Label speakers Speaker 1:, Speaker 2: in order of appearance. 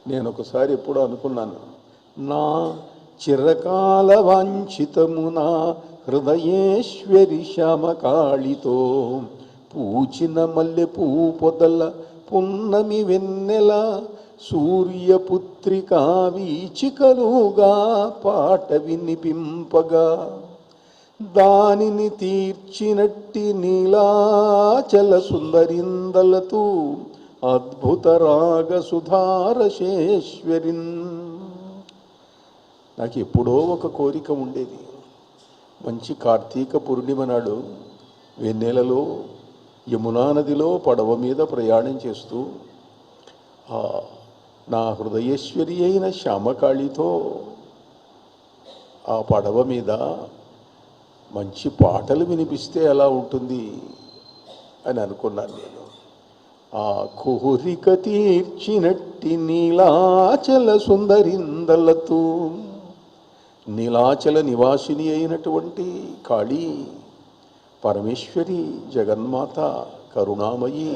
Speaker 1: నేను ఒకసారి ఎప్పుడో అనుకున్నాను, నా చిరకాల వాంఛితమునా హృదయేశ్వరి శ్యామకాళితో పూచిన మల్లె పూ పొదల పున్నమి వెన్నెల సూర్యపుత్రికా వీచికలుగా పాట వినిపింపగా దానిని తీర్చినట్టి నీలాచల సుందరిందలతూ అద్భుత రాగ సుధారశేశ్వరిన్. నాకు ఎప్పుడో ఒక కోరిక ఉండేది. మంచి కార్తీక పూర్ణిమ నాడు వెన్నెలలో యమునా నదిలో పడవ మీద ప్రయాణం చేస్తూ నా హృదయేశ్వరి అయిన శ్యామకాళితో ఆ పడవ మీద మంచి పాటలు వినిపిస్తే ఎలా ఉంటుంది అని అనుకున్నాను నేను. ఆ కోరిక తీర్చినట్టి నీలాచల సుందరిందలతో నీలాచల నివాసిని అయినటువంటి కాళీ పరమేశ్వరి జగన్మాత కరుణామయి